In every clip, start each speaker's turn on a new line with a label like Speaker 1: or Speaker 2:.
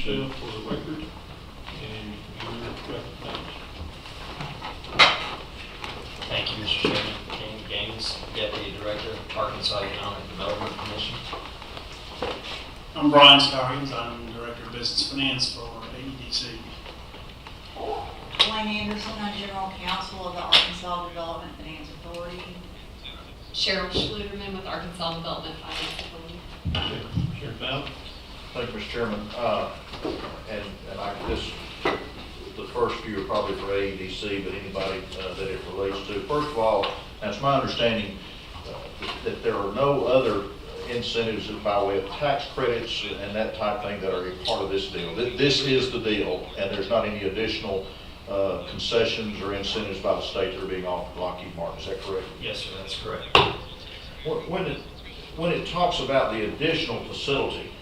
Speaker 1: yourself for the record and your recommendation.
Speaker 2: Thank you, Mr. Chairman. King Gaines, Deputy Director, Arkansas Economic Development Commission.
Speaker 3: I'm Brian Scoggins. I'm Director of Business Finance for AEDC.
Speaker 4: Wayne Anderson, I'm General Counsel of the Arkansas Development Finance Authority.
Speaker 5: Cheryl Schluterman with Arkansas Development Finance Authority.
Speaker 1: Chair Bowden.
Speaker 6: Thank you, Mr. Chairman. And I guess the first few are probably for AEDC, but anybody that it relates to. First of all, it's my understanding that there are no other incentives by way of tax credits and that type of thing that are a part of this deal. This is the deal, and there's not any additional concessions or incentives by the state that are being offered to Lockheed Martin. Is that correct?
Speaker 2: Yes, sir, that's correct.
Speaker 6: When it talks about the additional facility,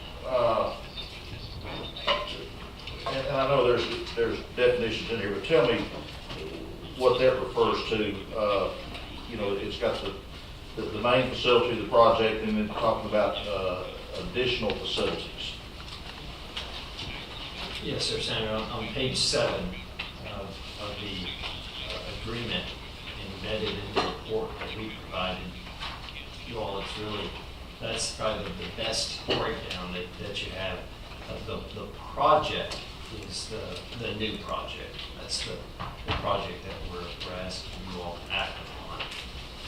Speaker 6: and I know there's definitions in here, but tell me what that refers to. It's got the main facility of the project, and then talking about additional facilities.
Speaker 2: Yes, sir, Senator. On page 7 of the agreement embedded in the report that we provided you all, that's probably the best breakdown that you have. The project is the new project. That's the project that we're asking you all to act upon.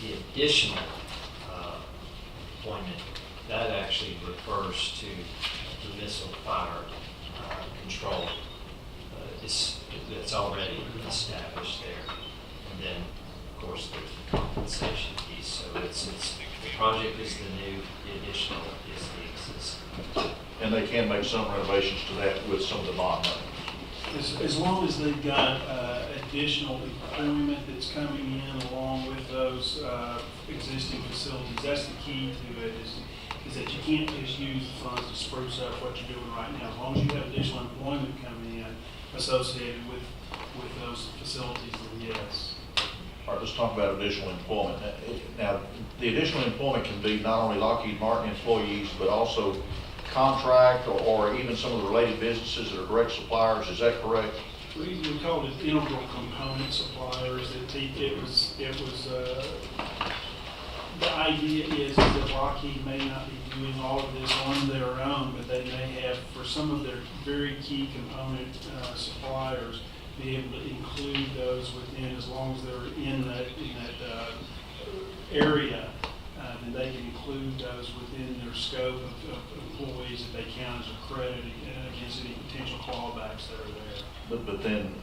Speaker 2: The additional employment, that actually refers to the missile fire control. It's already established there. And then, of course, there's the compensation piece. So the project is the new, the additional is the existing.
Speaker 6: And they can make some renovations to that with some of the bond money.
Speaker 3: As long as they've got additional employment that's coming in along with those existing facilities, that's the key to it, is that you can't just use the funds to spruce up what you're doing right now. As long as you have additional employment coming in associated with those facilities, then yes.
Speaker 6: All right, let's talk about additional employment. Now, the additional employment can be not only Lockheed Martin employees, but also contract or even some of the related businesses that are direct suppliers. Is that correct?
Speaker 3: We called it integral component suppliers. The idea is that Lockheed may not be doing all of this on their own, but they may have, for some of their very key component suppliers, be able to include those within, as long as they're in that area, then they can include those within their scope of employees that they count as a credit against any potential clawbacks that are there.
Speaker 6: But then,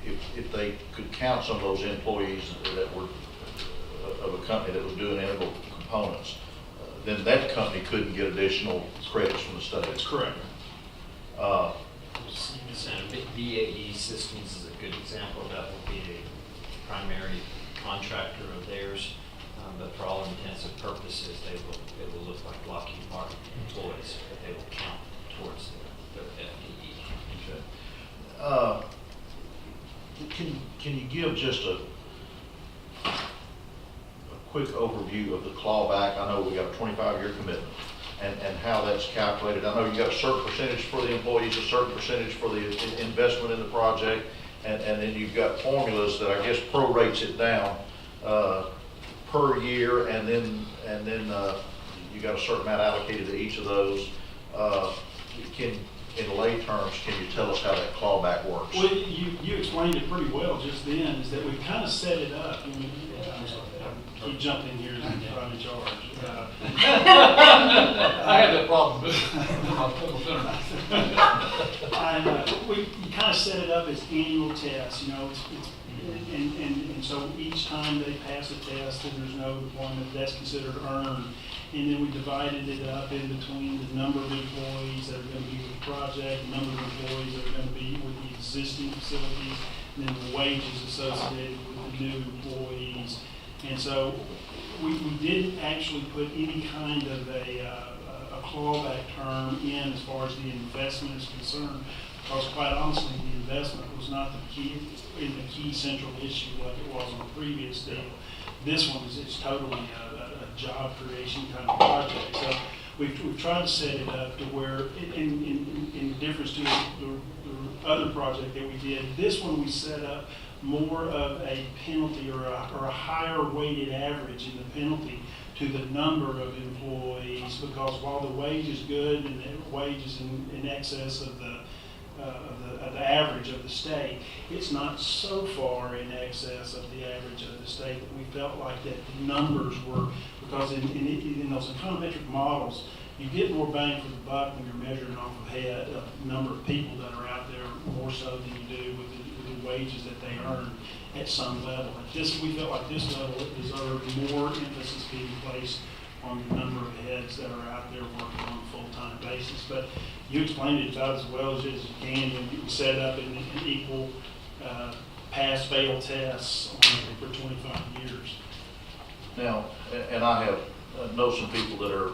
Speaker 6: if they could count some of those employees that were of a company that was doing integral components, then that company couldn't get additional credits from the state.
Speaker 3: That's correct.
Speaker 2: BAE Systems is a good example. That will be a primary contractor of theirs, but for all intents and purposes, it will look like Lockheed Martin employees, but they will count towards their FTE.
Speaker 6: Can you give just a quick overview of the clawback? I know we got a 25-year commitment and how that's calculated. I know you got a certain percentage for the employees, a certain percentage for the investment in the project, and then you've got formulas that I guess prorates it down per year, and then you got a certain amount allocated to each of those. In lay terms, can you tell us how that clawback works?
Speaker 3: Well, you explained it pretty well just then, is that we've kind of set it up. Keep jumping here as I'm in charge.
Speaker 1: I had that problem, but
Speaker 3: you kind of set it up as annual tests, and so each time they pass a test and there's no employment, that's considered earned. And then we divided it up in between the number of employees that are going to be with the project, the number of employees that are going to be with the existing facilities, and then the wages associated with the new employees. And so we didn't actually put any kind of a clawback term in as far as the investment is concerned, because quite honestly, the investment was not the key central issue like it was on the previous deal. This one is totally a job creation kind of project. So we've tried to set it up to where, in difference to the other project that we did. This one, we set up more of a penalty or a higher weighted average in the penalty to the number of employees, because while the wage is good and the wage is in excess of the average of the state, it's not so far in excess of the average of the state that we felt like that the numbers were, because in those econometric models, you get more bang for the buck when you're measuring off of head, number of people that are out there, more so than you do with the wages that they earn at some level. We felt like this level deserved more emphasis being placed on the number of heads that are out there working on a full-time basis. But you explained it about as well as you can when you set up an equal pass-fail tests for 25 years.
Speaker 6: Now, and I have know some people that are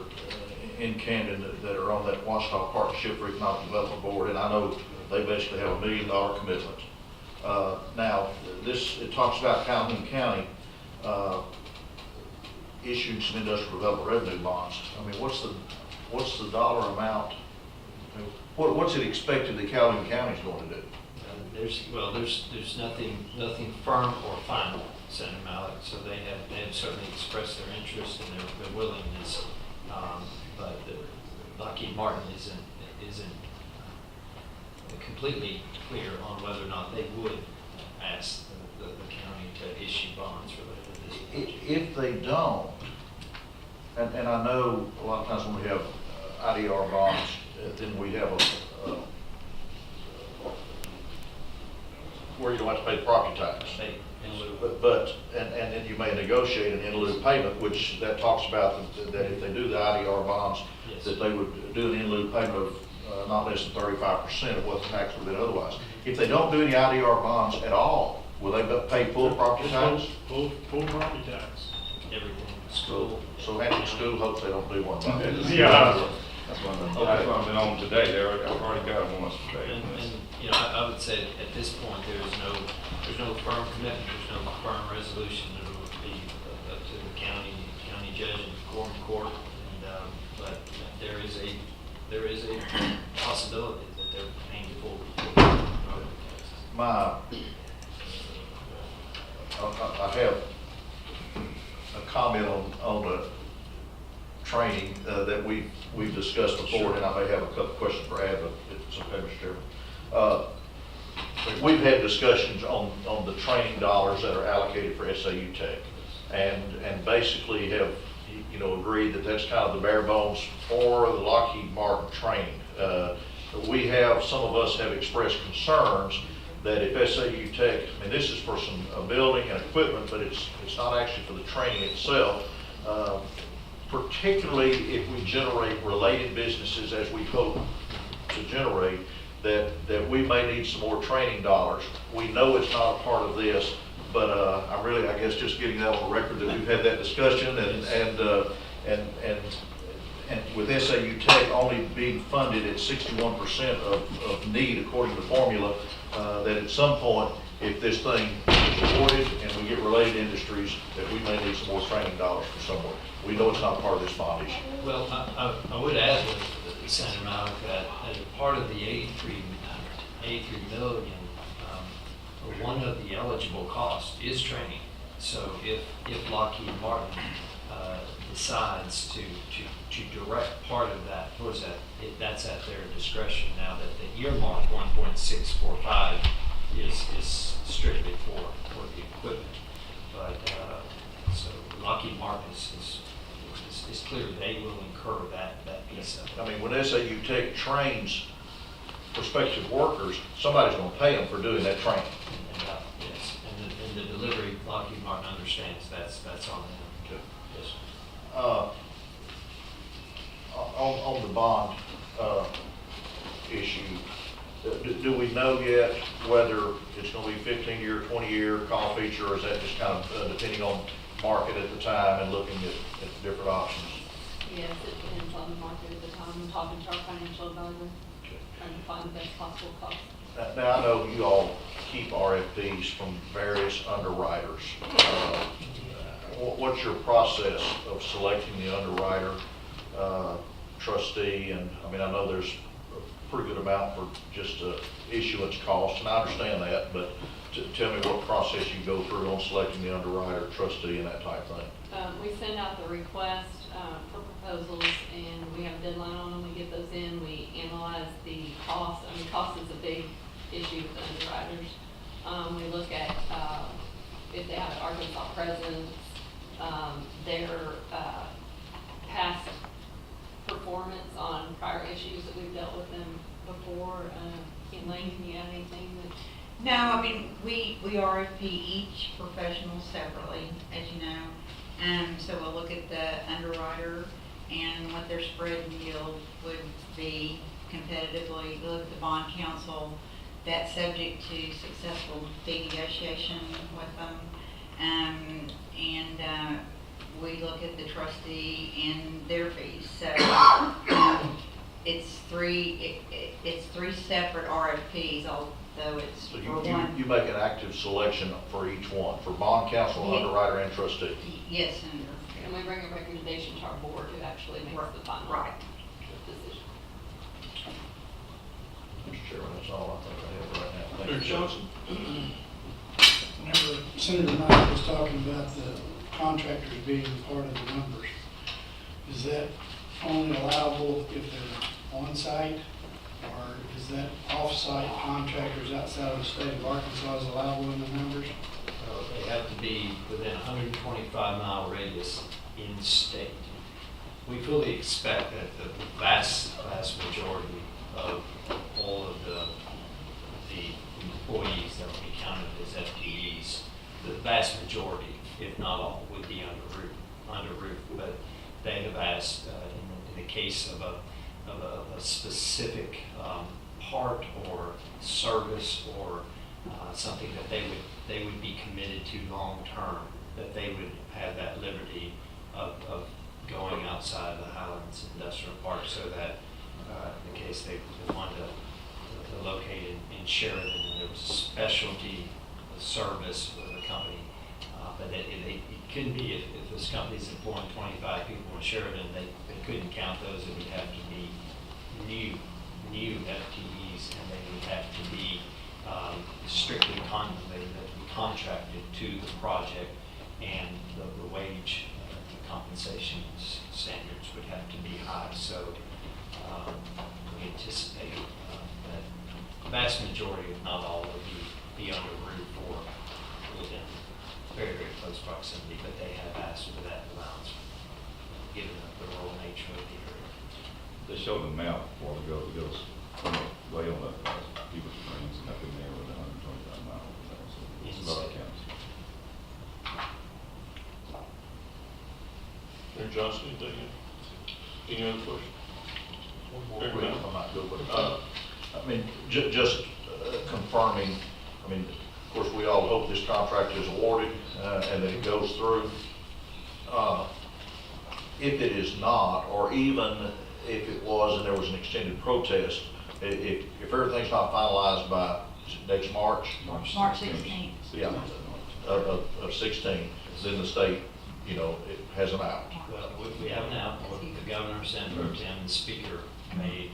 Speaker 6: in Camden that are on that Washita Partnership for Economic Development Board, and I know they basically have $1 million commitment. Now, it talks about Calhoun County issuing some industrial development revenue bonds. I mean, what's the dollar amount? What's it expected that Calhoun County is going to do?
Speaker 2: There's nothing firm or final, Senator Malik. So they have certainly expressed their interest and their willingness, but Lockheed Martin isn't completely clear on whether or not they would ask the county to issue bonds related to this project.
Speaker 6: If they don't, and I know a lot of times when we have IDR bonds, then we have where you don't have to pay the property tax.
Speaker 2: In lieu.
Speaker 6: But then you may negotiate an in lieu payment, which that talks about that if they do the IDR bonds,
Speaker 2: Yes.
Speaker 6: that they would do an in lieu payment of not less than 35% of what the tax would have been otherwise. If they don't do any IDR bonds at all, will they pay full property tax?
Speaker 3: Full property tax.
Speaker 2: Everything, school.
Speaker 6: So Hampton School hopes they don't do one.
Speaker 1: Yeah. That's what I've been on today. I've already got them once today.
Speaker 2: And I would say at this point, there's no firm commitment, there's no firm resolution. It would be up to the county judge and quorum court. And, but there is a possibility that they're paying full property taxes.
Speaker 6: I have a comment on the training that we've discussed before, and I may have a couple questions for Ad, but it's okay, Mr. Chairman. We've had discussions on the training dollars that are allocated for SAU Tech, and basically have agreed that that's kind of the bare bones for the Lockheed Martin training. Some of us have expressed concerns that if SAU Tech, I mean, this is for some building and equipment, but it's not actually for the training itself. Particularly if we generate related businesses as we hope to generate, that we may need some more training dollars. We know it's not a part of this, but I'm really, I guess, just getting that on the record that we've had that discussion, and with SAU Tech only being funded at 61% of need according to formula, that at some point, if this thing is awarded and we get related industries, that we may need some more training dollars from somewhere. We know it's not part of this bond issue.
Speaker 2: Well, I would add, Senator Malik, that as a part of the 83 million, one of the eligible costs is training. So if Lockheed Martin decides to direct part of that towards that, that's at their discretion now that the earmark 1.645 is strictly for the equipment. But so Lockheed Martin is clear they will incur that piece of it.
Speaker 6: I mean, when SAU Tech trains prospective workers, somebody's going to pay them for doing that training.
Speaker 2: Yes, and the delivery, Lockheed Martin understands that's on them.
Speaker 6: Okay.
Speaker 2: Yes.
Speaker 6: On the bond issue, do we know yet whether it's going to be 15-year, 20-year call feature, or is that just kind of depending on market at the time and looking at different options?
Speaker 5: Yes, it depends on the market at the time. I'm talking to our financial advisor, trying to find the best possible cost.
Speaker 6: Now, I know you all keep RFPs from various underwriters. What's your process of selecting the underwriter, trustee, and I mean, I know there's pretty good amount for just issuance costs, and I understand that, but tell me what process you go through on selecting the underwriter, trustee, and that type of thing.
Speaker 5: We send out the request for proposals, and we have a deadline on them. We get those in, we analyze the cost. I mean, cost is a big issue with underwriters. We look at if they have an Arkansas presence, their past performance on prior issues that we've dealt with them before. Lane, can you add anything that?
Speaker 4: No, I mean, we RFP each professional separately, as you know. So we'll look at the underwriter and what their spread and yield would be competitively. We'll look at the bond counsel, that's subject to successful fee negotiation with them. We look at the trustee and their fees. So it's three separate RFPs, although it's
Speaker 6: So
Speaker 4: for one.
Speaker 6: you make an active selection for each one, for bond counsel,
Speaker 4: Yeah.
Speaker 6: underwriter, and trustee?
Speaker 4: Yes,
Speaker 5: And we bring a recommendation to our board who actually makes the final
Speaker 4: Right.
Speaker 5: decision.
Speaker 6: Mr. Chairman, that's all I think I have right now. Thank
Speaker 1: Mr.
Speaker 6: you.
Speaker 1: Johnson?
Speaker 7: Whenever Senator Knight was talking about the contractors being part of the numbers, is that only allowable if they're on-site? Or is that off-site contractors outside of the state of Arkansas is allowable in the numbers?
Speaker 2: They have to be within a 125-mile radius in state. We fully expect that the vast majority of all of the employees that will be counted as FTEs, the vast majority, if not all, would be under roof. But they have asked, in the case of a specific part or service or something that they would be committed to long term, that they would have that liberty of going outside of the Highlands Industrial Park, so that in the case they wanted to locate in Sheridan, and there was a specialty service for the company, but it couldn't be if this company's employing 25 people in Sheridan, they couldn't count those. It would have to be new FTEs, and they would have to be strictly contracted to the project, and the wage compensation standards would have to be high. So we anticipate that the vast majority, if not all, would be under roof or within very, very close proximity, but they have asked for that allowance, given the rural nature of the area.
Speaker 1: They showed the map before we go, it goes way on the people's screens, and up in there with 125 miles. So it's a lot of counts.
Speaker 8: Mayor Johnson, anything? Any other questions?
Speaker 6: I might go, but, I mean, just confirming, I mean, of course, we all hope this contract is awarded, and that it goes through. If it is not, or even if it was and there was an extended protest, if everything's not finalized by next March.
Speaker 4: March 16th.
Speaker 6: Yeah, of 16, then the state, it has an out.
Speaker 2: Well, we have now, the governor, senator, and the speaker may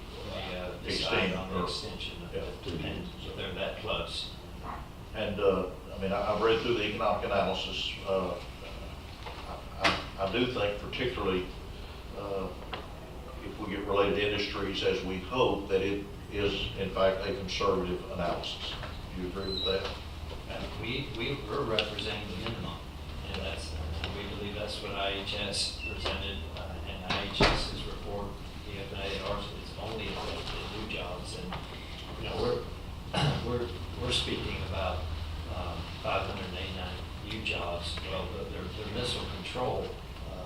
Speaker 2: decide on the extension, and they're that close.
Speaker 6: And, I mean, I've read through the economic analysis. I do think particularly if we get related industries, as we hope, that it is in fact a conservative analysis. Do you agree with that?
Speaker 2: We're representing the minimum, and we believe that's what IHS presented, and IHS's report, the FNA, ours is only the new jobs, and we're speaking about 589 new jobs. Well, their missile control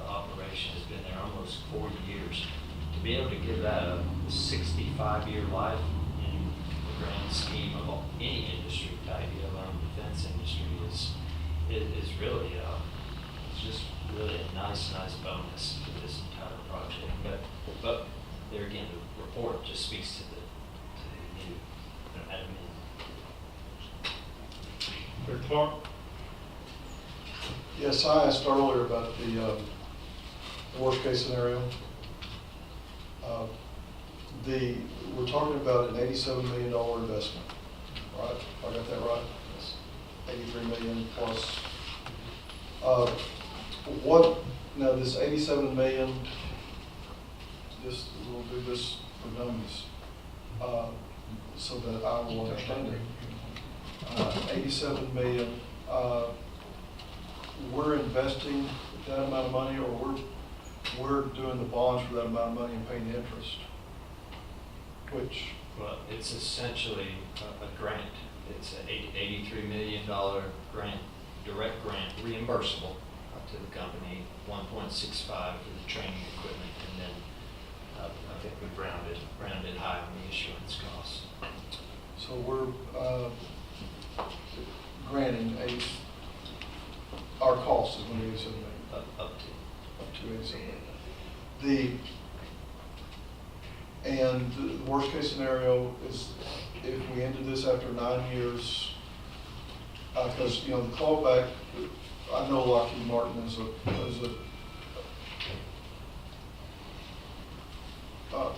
Speaker 2: operation has been there almost 40 years. To be able to give that a 65-year life in the grand scheme of any industry, the idea of our defense industry is really, it's just really a nice bonus to this entire project. But there again, the report just speaks to the new, admin.
Speaker 8: Mayor Clark?
Speaker 9: Yes, I asked earlier about the worst case scenario. The we're talking about an $87 million investment, right? I got that right? 83 million plus. Now this 87 million, just, we'll do this for dummies, so that I will understand it. 87 million, we're investing that amount of money, or we're doing the bonds for that amount of money and paying the interest? Which,
Speaker 2: Well, it's essentially a grant. It's an $83 million grant, direct grant, reimbursable to the company, 1.65 for the training equipment, and then I think we rounded high on the insurance costs.
Speaker 9: so we're granting our cost is going to be 87 million.
Speaker 2: Up to.
Speaker 9: 287. And the worst case scenario is if we ended this after 9 years, because, the clawback, I know Lockheed Martin is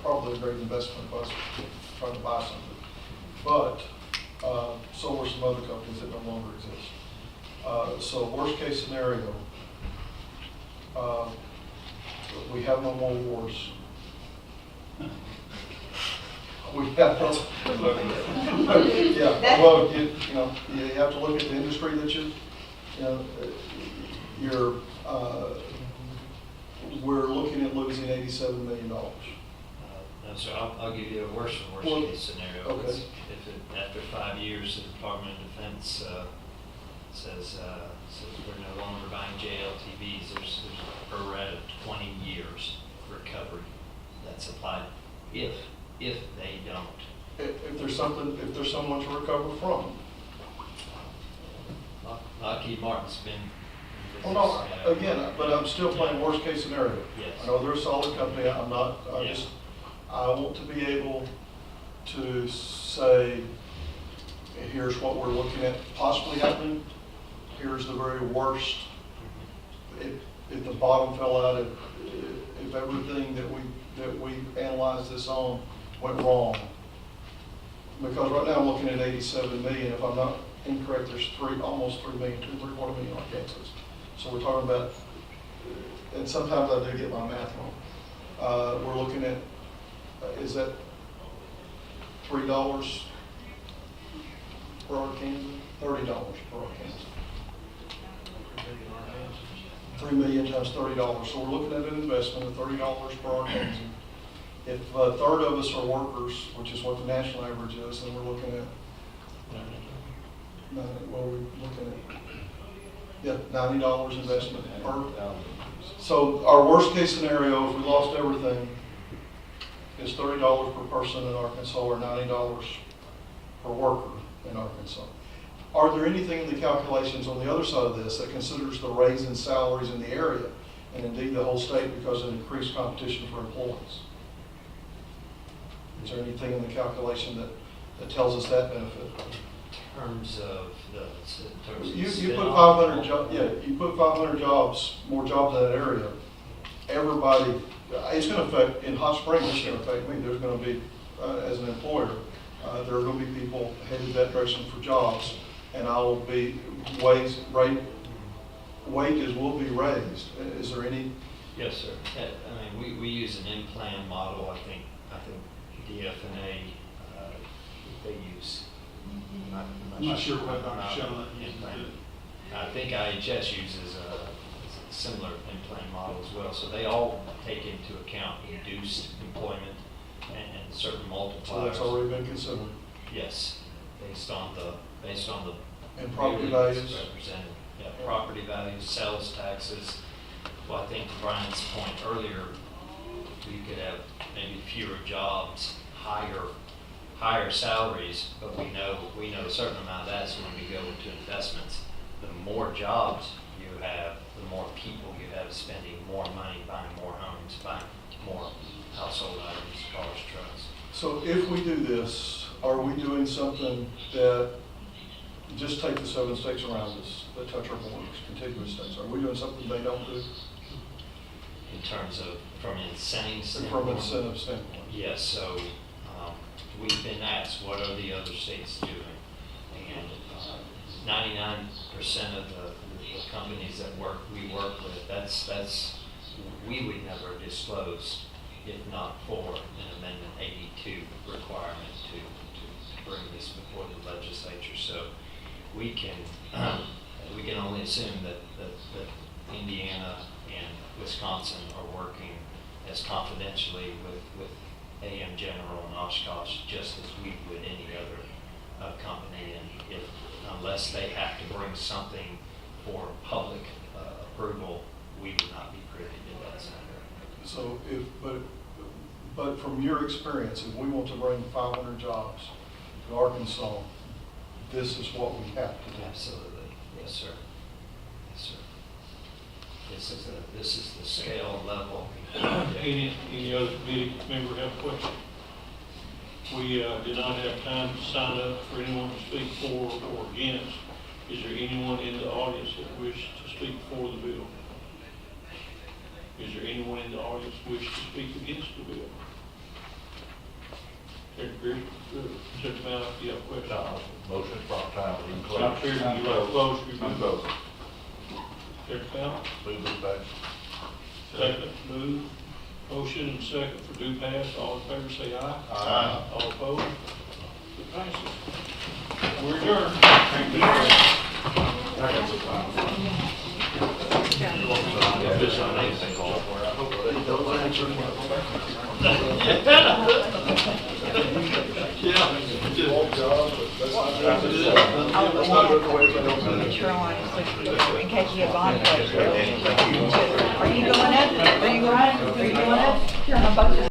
Speaker 9: probably a great investment if I was trying to buy something. But, so were some other companies that no longer exist. So worst case scenario, we have no more wars. We have no, yeah, well, you have to look at the industry that we're looking at losing $87 million.
Speaker 2: No, so I'll give you a worst case scenario.
Speaker 9: Okay.
Speaker 2: If after 5 years, the Department of Defense says we're no longer buying JLTVs, there's a rate of 20 years recovery that's applied if they don't.
Speaker 9: If there's someone to recover from.
Speaker 2: Lockheed Martin's been.
Speaker 9: Well, no, again, but I'm still playing worst case scenario.
Speaker 2: Yes.
Speaker 9: I know they're a solid company. I'm not.
Speaker 2: Yes.
Speaker 9: I want to be able to say, here's what we're looking at possibly happening. Here's the very worst. If the bottom fell out, if everything that we analyzed this on went wrong. Because right now I'm looking at 87 million. If I'm not incorrect, there's almost 3 million, 2.75 million in Arkansas. So we're talking about, and sometimes I do get my math wrong. We're looking at, is that $3 per Arkansas? $30 per Arkansas. 3 million times $30. So we're looking at an investment of $30 per Arkansas. If a third of us are workers, which is what the national average is, then we're looking at, $90 investment per. So our worst case scenario, if we lost everything, is $30 per person in Arkansas or $90 per worker in Arkansas. Are there anything in the calculations on the other side of this that considers the raise in salaries in the area and indeed the whole state because of increased competition for employees? Is there anything in the calculation that tells us that benefit?
Speaker 2: In terms of
Speaker 9: You put 500 jobs. Yeah, you put 500 jobs, more jobs in that area. Everybody, it's going to affect in Hot Springs. It's going to affect me. There's going to be, as an employer, there are going to be people headed that direction for jobs, and I will be wages will be raised. Is there any?
Speaker 2: Yes, sir. I mean, we use an in-plan model. I think DFNA they use.
Speaker 3: I'm not sure what Dr. Shelley uses.
Speaker 2: I think IHS uses a similar in-plan model as well. So they all take into account reduced employment and certain multipliers.
Speaker 9: So that's already been considered.
Speaker 2: Yes, based on the
Speaker 9: And property values.
Speaker 2: represented. Yeah, property values, sales taxes. Well, I think to Brian's point earlier, you could have maybe fewer jobs, higher salaries, but we know a certain amount of that is going to go into investments. The more jobs you have, the more people you have spending more money, buying more homes, buying more household items, cars, trucks.
Speaker 9: So if we do this, are we doing something that, just take the 7 states around us that touch our borders, contiguous states, are we doing something they don't do?
Speaker 2: In terms of, from an incentive
Speaker 9: From
Speaker 2: standpoint?
Speaker 9: an incentive standpoint?
Speaker 2: Yes, so we've been asked, what are the other states doing? And 99% of the companies that we work with, we would never disclose if not for an Amendment 82 requirement to bring this before the legislature. So we can only assume that Indiana and Wisconsin are working as confidentially with AM General and Oshkosh just as we would any other company. And unless they have to bring something for public approval, we would not be privy to that, Senator.
Speaker 9: So but from your experience, if we want to bring 500 jobs to Arkansas, this is what we have to do.
Speaker 2: Absolutely, yes, sir. Yes, sir. This is the scale level.
Speaker 8: Any other committee member have a question? We did not have time to sign up for anyone to speak for or against. Is there anyone in the audience that wishes to speak for the bill? Is there anyone in the audience who wishes to speak against the bill? Secretary Malik, do you have a question?
Speaker 6: No, motion for time, we can close.
Speaker 8: Secretary, would you like to close your
Speaker 1: I'm
Speaker 8: bill?
Speaker 1: closing.
Speaker 8: Secretary Malik?
Speaker 6: Move it back.
Speaker 8: Second, move. Motion and second for due pass. All in favor say aye.
Speaker 6: Aye.
Speaker 8: All opposed? It passes. We're adjourned. Thank
Speaker 6: If it's on anything called for, I hope they don't answer.
Speaker 10: Sure, in case you have bond questions. Are you going up? Are you going up? Are you going up? Sure, I'm about to.